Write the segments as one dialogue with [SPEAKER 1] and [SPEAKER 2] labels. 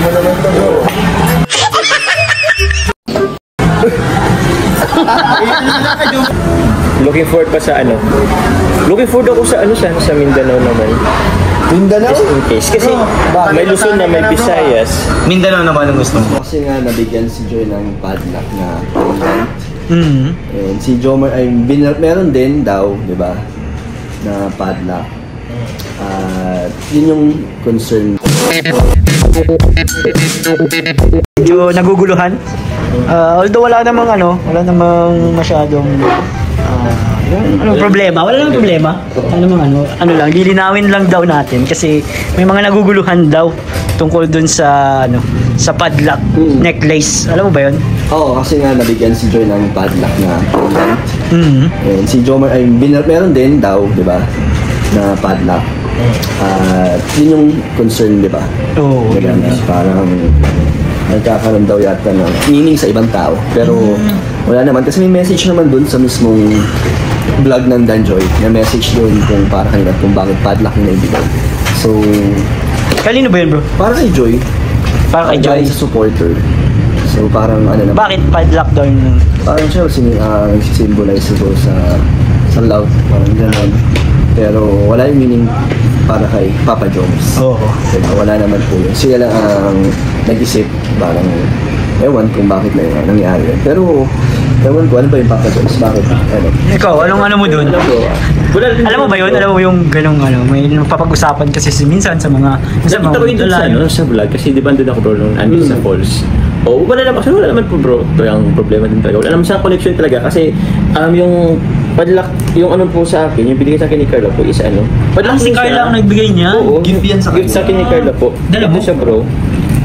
[SPEAKER 1] mo naman to, bro.
[SPEAKER 2] Looking forward pa sa ano? Looking forward ako sa ano sa Mindanao naman.
[SPEAKER 1] Mindanao?
[SPEAKER 2] Just in case. Kasi may Luzon na may Visayas.
[SPEAKER 3] Mindanao naman ang gusto mo.
[SPEAKER 1] Kasi nga nabigyan si Joy ng padlock na pendant.
[SPEAKER 3] Mm-hmm.
[SPEAKER 1] And si Jomar ay meron din daw, di ba? Na padlock. Yun yung concern.
[SPEAKER 4] Medyo naguguluhan. Although wala namang masyadong problema. Wala namang problema. Ano lang, lilinawin lang daw natin kasi may mga naguguluhan daw tungkol dun sa sa padlock necklace. Alam mo ba 'yon?
[SPEAKER 1] Oo, kasi nga nabigyan si Joy ng padlock na pendant.
[SPEAKER 4] Mm-hmm.
[SPEAKER 1] And si Jomar ay meron din daw, di ba? Na padlock. Yun yung concern, di ba?
[SPEAKER 4] Oo.
[SPEAKER 1] Parang nagkakaroon daw yata ng meaning sa ibang tao. Pero wala naman. Kasi may message naman dun sa mismong vlog ng Danjoy. May message dun kung para kanila kung bakit padlock yung naibigay. So,
[SPEAKER 4] kanino ba yun, bro?
[SPEAKER 1] para kay Joy.
[SPEAKER 4] Para kay Joy?
[SPEAKER 1] Sa supporter. So, parang ano naman.
[SPEAKER 4] Bakit padlock daw yun?
[SPEAKER 1] Parang siya symbolize ito sa love. Parang gano'n. Pero wala yung meaning para kay Papa Jones.
[SPEAKER 4] Oo.
[SPEAKER 1] Wala naman po yun. Sila lang ang nag-isip. Parang ewan kung bakit na yun nangyari. Pero ewan ko, ano ba yung Papa Jones? Bakit?
[SPEAKER 4] Ikaw, anong mo dun? Alam mo ba yun? Alam mo yung ganong may napapag-usapan kasi minsan sa mga...
[SPEAKER 2] Nakita ko yun dun sa vlog kasi di ba doon ako bro nung andun sa falls. Wala naman po bro. Ito yung problema din talaga. Wala naman sa connection talaga kasi yung padlock, yung ano po sa akin, yung binigay sa akin ni Carla po is padlock
[SPEAKER 4] si Carla ang nagbigay niya?
[SPEAKER 1] Oo, gift yan sa akin.
[SPEAKER 2] Gift sa akin ni Carla po.
[SPEAKER 4] Dala mo?
[SPEAKER 2] Ito siya bro.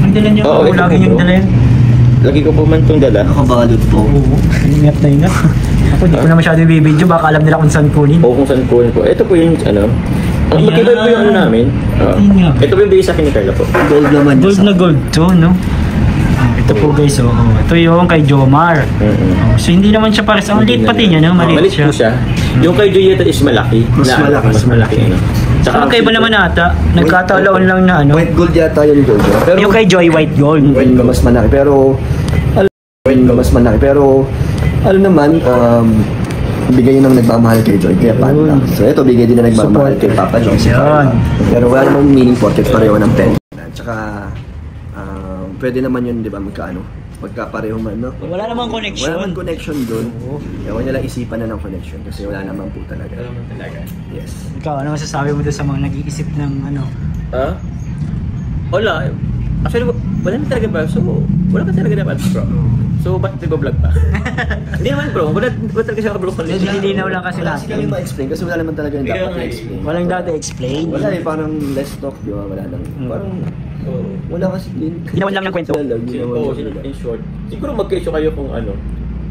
[SPEAKER 4] Ang dala niya? Oo, lagi niyang dala yan.
[SPEAKER 2] Lagi ko po man itong dala.
[SPEAKER 1] Nakabalot po.
[SPEAKER 4] Oo, ingat na ingat. Ako, di ko na masyado yung video, baka alam nila kung saan kunin.
[SPEAKER 2] Oo, kung saan kunin po. Ito po yung ang magkaiba po yung namin. Ito po yung bigay sa akin ni Carla po.
[SPEAKER 1] Gold naman.
[SPEAKER 4] Gold na gold to, no? Ito po guys, ito yung kay Jomar. So hindi naman siya pares. Ang liit pati niya, no? Maliit
[SPEAKER 2] po siya. Yung kay Julieta is malaki.
[SPEAKER 1] Mas malaki.
[SPEAKER 4] Tsaka magkaiba naman ata. Nagkatalaon lang na
[SPEAKER 1] White gold yata yung gold.
[SPEAKER 4] Pero yung kay Joy, white gold.
[SPEAKER 1] White gold mas malaki. Pero ano naman, bigay ng nagmamahal kay Joy, kaya padlock. So ito, bigay din na nagmamahal kay Papa John. Pero wala namang meaning porket pareho ng pen. Tsaka pwede naman yun, di ba, magkapareho man, no?
[SPEAKER 4] Wala namang connection.
[SPEAKER 1] Wala namang connection dun. Kaya wala nilang isipan na ng connection kasi wala naman po talaga.
[SPEAKER 2] Wala naman talaga.
[SPEAKER 1] Yes.
[SPEAKER 4] Ikaw, ano masasabi mo doon sa mga nag-iisip ng
[SPEAKER 2] Wala. Actually, wala na talaga ba? So, wala ka talaga dapat, bro. So, ba't nag-vlog pa? Hindi naman, bro. Wala talaga siya ka-vlog.
[SPEAKER 4] Nilinaw lang kasi
[SPEAKER 1] Wala kasi kami ma-explain kasi wala naman talaga yung dapat i-explain.
[SPEAKER 4] Walang dati explain.
[SPEAKER 1] Wala parang let's talk, di ba? Wala lang. Parang wala kasi din.
[SPEAKER 4] Ginawan lang ng kwento.
[SPEAKER 2] In short. Siguro mag-issue kayo kung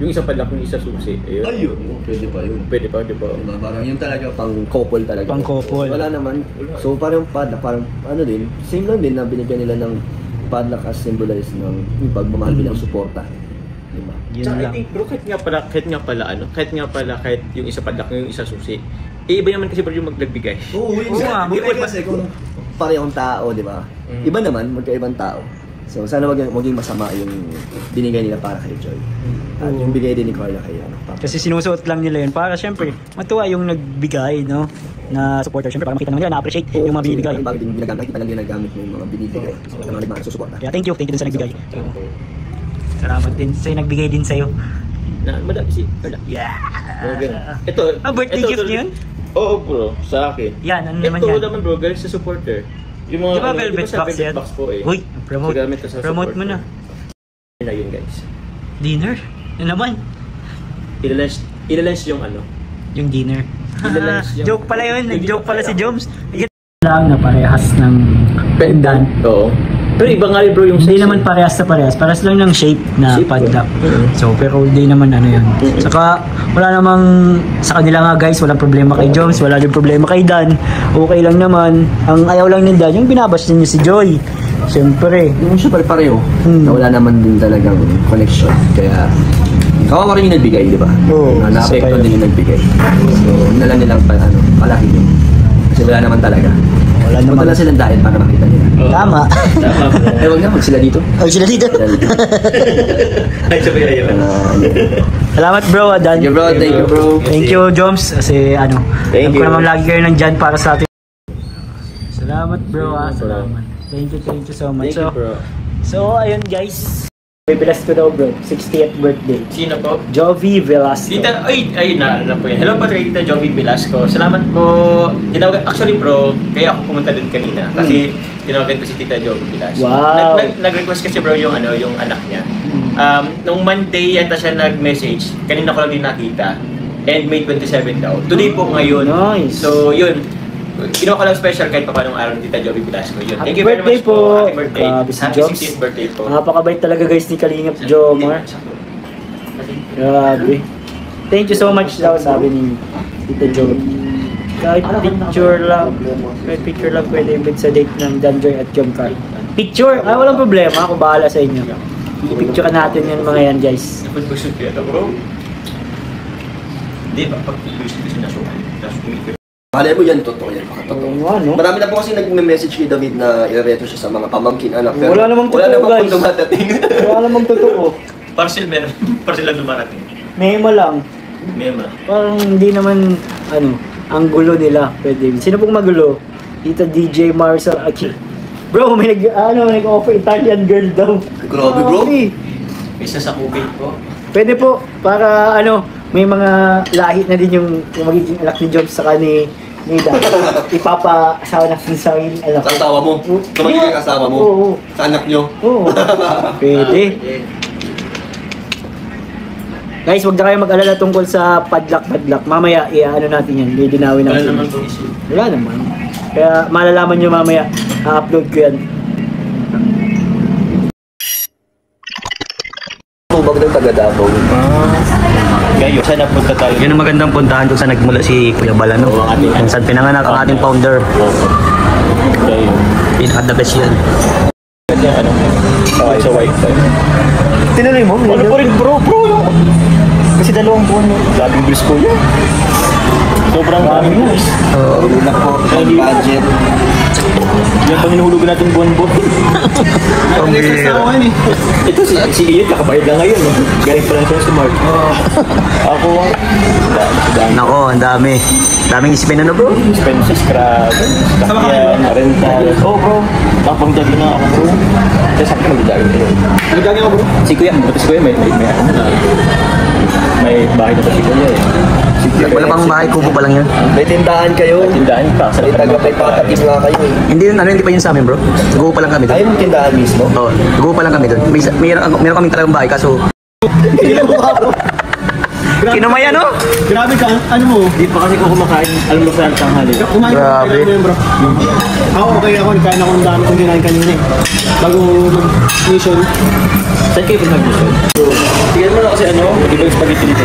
[SPEAKER 2] yung isa padlock, yung isa susi.
[SPEAKER 1] Ayun. Pwede pa yun.
[SPEAKER 2] Pwede pa, di ba?
[SPEAKER 1] Parang yun talaga pang couple talaga.
[SPEAKER 4] Pang couple.
[SPEAKER 1] Wala naman. So parang padlock, parang din, same lang din na binigyan nila ng padlock as symbolize ng yung pagmamahal bilang suporta. Diba?
[SPEAKER 2] Tsaka I think bro, kahit nga pala yung isa padlock, yung isa susi. Iba naman kasi bro yung magbigay.
[SPEAKER 1] Oo, yun kasi kung parehong tao, di ba? Iba naman, magkaibang tao. So sana maging masama yung binigay nila para kay Joy. At yung bigay din ni Carla kay Papa.
[SPEAKER 4] Kasi sinusuot lang nila yun para syempre matuwa yung nagbigay, no? Na supporter, syempre para makita naman nila na-appreciate yung mga binibigay.
[SPEAKER 1] Bakit din nakita lang ginagamit yung mga binibigay sa mga nagmamasusuporta.
[SPEAKER 4] Kaya thank you din sa nagbigay. Salamat din sa'yo, nagbigay din sa'yo.
[SPEAKER 2] Madami si Carla.
[SPEAKER 4] Yeah!
[SPEAKER 2] Ito,
[SPEAKER 4] birthday gift niyo yun?
[SPEAKER 2] Oo bro, sa akin.
[SPEAKER 4] Yan, ano naman yan?
[SPEAKER 2] Ito naman bro, galing sa supporter. Yung mga,
[SPEAKER 4] diba velvet box yan?
[SPEAKER 2] Box po eh.
[SPEAKER 4] Uy, promote mo na.
[SPEAKER 2] Yun na yun guys.
[SPEAKER 4] Dinner? Ano naman?
[SPEAKER 2] Ilalens yung
[SPEAKER 4] yung dinner.
[SPEAKER 2] Yung
[SPEAKER 4] Joke pala yun, nag-joke pala si Joms. Lang na parehas ng pendant.
[SPEAKER 2] Oo. Pero iba nga rin bro yung
[SPEAKER 4] hindi naman parehas na parehas lang ng shape na padlock. So pero hindi naman yun. Saka wala namang sa kanila nga guys, walang problema kay Joms, wala din problema kay Dan. Okay lang naman. Ang ayaw lang ni Dan, yung binabash niya si Joy. Siyempre.
[SPEAKER 1] Yung siya pare-pareho. Na wala naman din talagang connection. Kaya kawawa rin yung nagbigay, di ba?
[SPEAKER 4] Oo.
[SPEAKER 1] Na-apekto din yung nagbigay. So, na lang nilang palaki yun. Kasi wala naman talaga.
[SPEAKER 4] Wala naman.
[SPEAKER 1] Punta lang silang dahil para makita nila.
[SPEAKER 4] Tama.
[SPEAKER 2] Tama bro.
[SPEAKER 1] Eh, wag na, mag sila dito.
[SPEAKER 4] Ay, sila dito.
[SPEAKER 2] Ay, sabi na yun.
[SPEAKER 4] Salamat bro, Adan.
[SPEAKER 1] Thank you bro, thank you bro.
[SPEAKER 4] Thank you, Joms. Kasi ano,
[SPEAKER 2] Thank
[SPEAKER 4] alam ko
[SPEAKER 2] you.
[SPEAKER 4] naman lagi kayo nandyan para sa atin. Salamat bro, salamat. Thank you so much.
[SPEAKER 2] Thank you bro.
[SPEAKER 4] So, ayun guys. Bibilas ko daw bro, 60th birthday.
[SPEAKER 2] Sino po?
[SPEAKER 4] Jovi Velasco.
[SPEAKER 2] Tita, ayun na, alam po yan. Hello po kay Tita Jovi Velasco. Salamat po. Actually bro, kaya ako pumunta din kanina. Kasi tinawagan ko si Tita Jovi Velasco.
[SPEAKER 4] Wow.
[SPEAKER 2] Nag-request kasi bro yung anak niya. Nung Monday yata siya nag-message. Kanina ko lang din nakita. And May 27 daw. Today po ngayon.
[SPEAKER 4] Nice.
[SPEAKER 2] So yun. Ginawa ko lang special kahit pa paanong araw ni Tita Jovi Velasco. Yun.
[SPEAKER 4] Happy
[SPEAKER 2] Thank you very
[SPEAKER 4] birthday
[SPEAKER 2] much po. Happy birthday.
[SPEAKER 4] Grabe si
[SPEAKER 2] Happy
[SPEAKER 4] Jobs.
[SPEAKER 2] 60th birthday po.
[SPEAKER 4] Napakabait talaga guys ni Kalingap Jomar. Grabe. Thank you so much daw sabi ni Tita Jovi. Kahit picture lang pwede imbit sa date ng Danjoy at Jomcar. Picture? Ah, walang problema. Ako bahala sa inyo. Picture natin yan mga yan guys.
[SPEAKER 2] Napag-gusto ko ito bro. Hindi ba? Pag-gusto ko siya na
[SPEAKER 1] Malay mo yan, totoo yan. Baka totoo.
[SPEAKER 4] Oo nga, no?
[SPEAKER 1] Marami na po kasi nag-message kay David na irereto siya sa mga pamangkin anak. Pero
[SPEAKER 4] Wala namang totoo,
[SPEAKER 1] wala namang
[SPEAKER 4] guys.
[SPEAKER 1] dumadating.
[SPEAKER 4] Wala namang totoo.
[SPEAKER 2] Parcel meron. Parcel lang dumarating.
[SPEAKER 4] Mema lang.
[SPEAKER 2] Mema.
[SPEAKER 4] Parang hindi naman, ang gulo nila. Pwede. Sino pong magulo? Tita DJ Marcel Aki. Bro, may nag-offer Italian girl daw.
[SPEAKER 1] Grabe bro.
[SPEAKER 2] Isa sa COVID po.
[SPEAKER 4] Pwede po, para may mga lahi na din yung magiging anak ni Jobs saka ni Nida. Ipapa-asawa na sa anak.
[SPEAKER 1] Sa asawa mo. Sa magiging asawa mo.
[SPEAKER 4] Oo.
[SPEAKER 1] Sa anak nyo.
[SPEAKER 4] Oo. Pwede. Guys, wag na kayo mag-alala tungkol sa padlock. Mamaya, natin yan. May dinawin
[SPEAKER 2] Wala
[SPEAKER 4] natin.
[SPEAKER 2] naman po issue.
[SPEAKER 4] Wala naman. Kaya malalaman nyo mamaya. I-upload ko yan.
[SPEAKER 1] Tubag ng taga Davao.
[SPEAKER 2] Ngayon, saan napunta tayo?
[SPEAKER 3] Yun ang magandang puntahan kung saan nagmula si Kuya Balano.
[SPEAKER 2] Oo, ang ating-
[SPEAKER 3] Kung saan pinanganak ang ating founder.
[SPEAKER 2] Ngayon.
[SPEAKER 3] Pinaka the best yan.
[SPEAKER 2] Kasi okay sa wifi.
[SPEAKER 4] Tinuloy mo?
[SPEAKER 2] Ano pa rin bro yung... Kasi 2 buwan yun. Labing bills ko yan. Sobrang dami mo eh.
[SPEAKER 1] Ulit po. Ang budget.
[SPEAKER 2] Yan pang hinuhulugan natin buwan-buwan. Ito si Ian, kakabayad lang ngayon. No? Galing pa lang siya sa Smart. Ako, dami.
[SPEAKER 3] Nako, ang dami. Daming isipin bro.
[SPEAKER 2] Expenses, grabe. Sakyan, rental. Oh bro, tapang dagi na ako bro. Kasi sabi ko mag-jogging tayo. Mag-jogging ako bro? Si Kuya, pati si Kuya may bahay na pa si Kuya eh.
[SPEAKER 3] Wala pang bahay, kubo pa lang yan.
[SPEAKER 1] May tindahan kayo.
[SPEAKER 2] Tindahan pa.
[SPEAKER 1] May taga-pagpapatid nga kayo eh.
[SPEAKER 3] Hindi pa yun sa amin bro. Gugo pa lang kami doon.
[SPEAKER 1] Ayun yung tindahan mismo.
[SPEAKER 3] Oo, gugo pa lang kami doon. Meron kaming talagang bahay kaso kinumaya no?
[SPEAKER 5] Grabe ka, ano mo?
[SPEAKER 2] Di pa kasi ko kumakain almusal tanghali.
[SPEAKER 5] Kumain ka
[SPEAKER 3] Grabe.
[SPEAKER 5] mo yun, bro. Ako, okay ako. Kain ako ng dami kong kinain kanina eh. Bago mag-mission.
[SPEAKER 2] Saan kayo pa nag-mission? Tignan mo na kasi di ba yung spaghetti dito?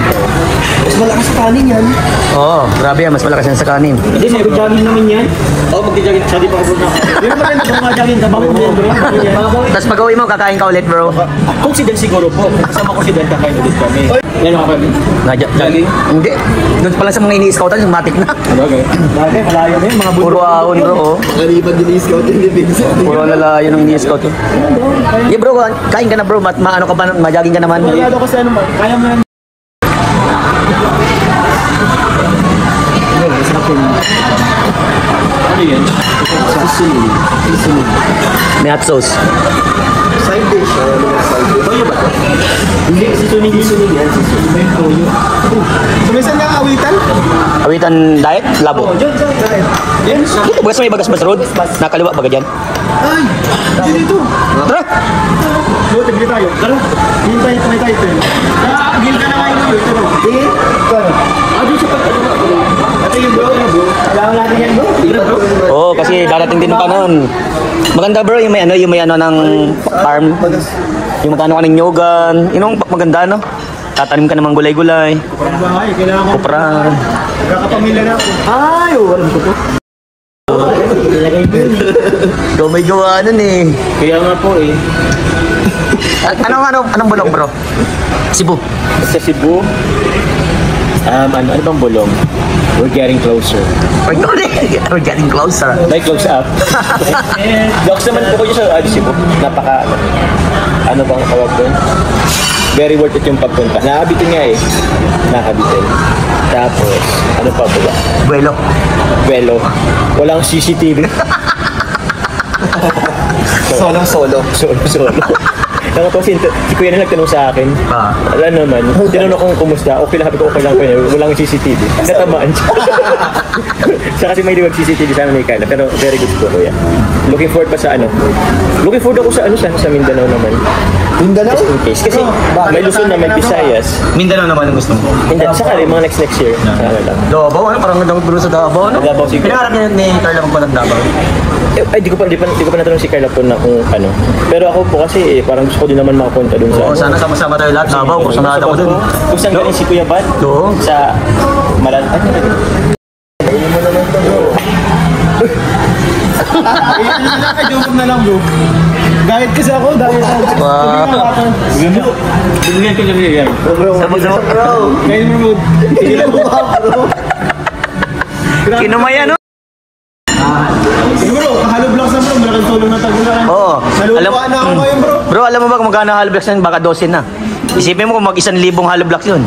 [SPEAKER 1] Mas malakas sa kanin yan.
[SPEAKER 3] Oo, grabe yan. Mas malakas yan sa kanin.
[SPEAKER 5] Hindi, mag-jogging naman yan.
[SPEAKER 2] Oo, mag-jogging. Sabi pa ako na.
[SPEAKER 5] Yung maganda kung mag-jogging sa bango mo, bro.
[SPEAKER 3] Tapos pag uwi mo, kakain ka ulit bro.
[SPEAKER 2] Kung si Dan siguro po. Kasama ko si Dan kakain ulit kami. Yan mga kami.
[SPEAKER 3] Jogging? Hindi. Doon pa lang sa mga ini-scoutan, matik na.
[SPEAKER 2] Okay.
[SPEAKER 5] Grabe, malayo na yun. Mga
[SPEAKER 3] Puro ahon bro. Oh.
[SPEAKER 1] Nakalipan din yung scout yung Vincent.
[SPEAKER 3] Puro lalayo ng ini-scout. Yeah bro, kain ka na bro. Maano ka pa, ma-jogging ka naman.
[SPEAKER 5] Maligado ko sa ano, kaya mo yan.
[SPEAKER 2] Ano yan?
[SPEAKER 3] May hot sauce.
[SPEAKER 1] Side dish. Side dish.
[SPEAKER 2] Toyo ba to?
[SPEAKER 1] Hindi, sisunig yan. Sisunig. Toyo.
[SPEAKER 5] Sumisan ka awitan?
[SPEAKER 3] Awitan diet, labo.
[SPEAKER 5] Yan.
[SPEAKER 3] Dito ba sa may Bagasbas Road? Nakaliwa baga dyan.
[SPEAKER 5] Ay, dito.
[SPEAKER 3] Tara!
[SPEAKER 5] Buti, bili tayo. Tara. Hintay, may tayo. Gil ka na ngayon dito. Ito bro.
[SPEAKER 1] Tingin?
[SPEAKER 5] Ito sa pagkakita. Ito yung bro. Kailangan natin yan bro.
[SPEAKER 3] Oo, kasi darating din pa noon. Maganda bro, yung may ng farm. Yung magkano ka ng nyogan. Yun ang maganda no? Tatanim ka namang gulay-gulay.
[SPEAKER 5] Kuprang bahay. Kailangan ko.
[SPEAKER 3] Kupran.
[SPEAKER 5] Kakapamilya na ako.
[SPEAKER 4] Ay, walang ko to.
[SPEAKER 3] Ikaw may gawa nun eh.
[SPEAKER 2] Kaya nga po eh.
[SPEAKER 3] Anong bulong bro? Cebu.
[SPEAKER 2] Sa Cebu, ano bang bulong? We're getting closer.
[SPEAKER 3] We're getting closer.
[SPEAKER 2] Like close up. Docs naman po ko sa Cebu. Napaka, ano bang tawag doon? Very worth it yung pagpunta. Nakabitin nga eh. Nakabitin. Tapos, ano pa ba?
[SPEAKER 3] Buelo.
[SPEAKER 2] Velo. Walang CCTV.
[SPEAKER 1] Solo.
[SPEAKER 2] Solo. Nakatawa si Kuya na nagtanong sa akin. Alam naman, tinanong kong kumusta. Okay lang, sabi ko okay lang Kuya. Walang CCTV. Natamaan siya. Siya kasi may liwag CCTV sa amin ni Carla. Pero very good po Kuya. Looking forward pa sa ano. Looking forward ako sa ano sa Mindanao naman.
[SPEAKER 1] Mindanao?
[SPEAKER 2] Just in case. Kasi may Luzon na may Visayas.
[SPEAKER 3] Mindanao naman ang gusto mo.
[SPEAKER 2] Hindi, sakali mga next year. Sana lang.
[SPEAKER 3] Davao, ano? Parang gandang bro sa Davao, no?
[SPEAKER 2] Davao siguro.
[SPEAKER 3] Pinakarap niya ni Carla kung palang Davao.
[SPEAKER 2] Ay, di ko pa natanong si Carla po na kung ano. Pero ako po kasi parang gusto ko din naman makapunta dun sa...
[SPEAKER 3] Oo, sana sama-sama tayo lahat. Davao, kung saan ako dun.
[SPEAKER 2] Kung saan galing si Kuya Bad?
[SPEAKER 3] Oo.
[SPEAKER 2] Sa Malan... Ano na rin?
[SPEAKER 5] Joke na lang bro. Gayet kasi ako dahil
[SPEAKER 2] Bigyan ko lang yan.
[SPEAKER 3] Sama-sama, bro.
[SPEAKER 5] Gayet mo bro.
[SPEAKER 3] Kinumaya, no?
[SPEAKER 5] Bro, halo blocks na bro. Malaking tulong na tagulan.
[SPEAKER 3] Oo.
[SPEAKER 5] Naluwa na ako ngayon bro.
[SPEAKER 3] Bro, alam mo ba kung magkano hollow blocks yan? Baka 12 na. Isipin mo kung mag 1,000 hollow blocks yun.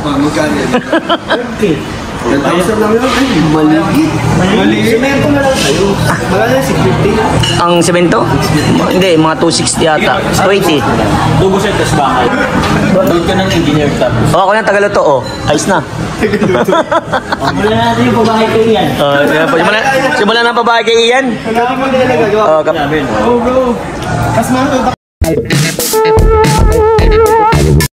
[SPEAKER 1] $10,000 lang yun. Mali. Semento na lang tayo. Wala na 650.
[SPEAKER 3] Ang semento? Hindi, mga 260 yata. 280.
[SPEAKER 2] Dugo sa tas bakal. Doon ka ng engineer tapos.
[SPEAKER 3] Oo, ako na Tagaluto, oh. Ayos na.
[SPEAKER 4] Wala natin yung babae ko yan.
[SPEAKER 3] Simula na ang babae kay Ian.
[SPEAKER 1] Wala mo din na nagagawa.
[SPEAKER 3] Oh,
[SPEAKER 5] Oh bro. Mas mahal.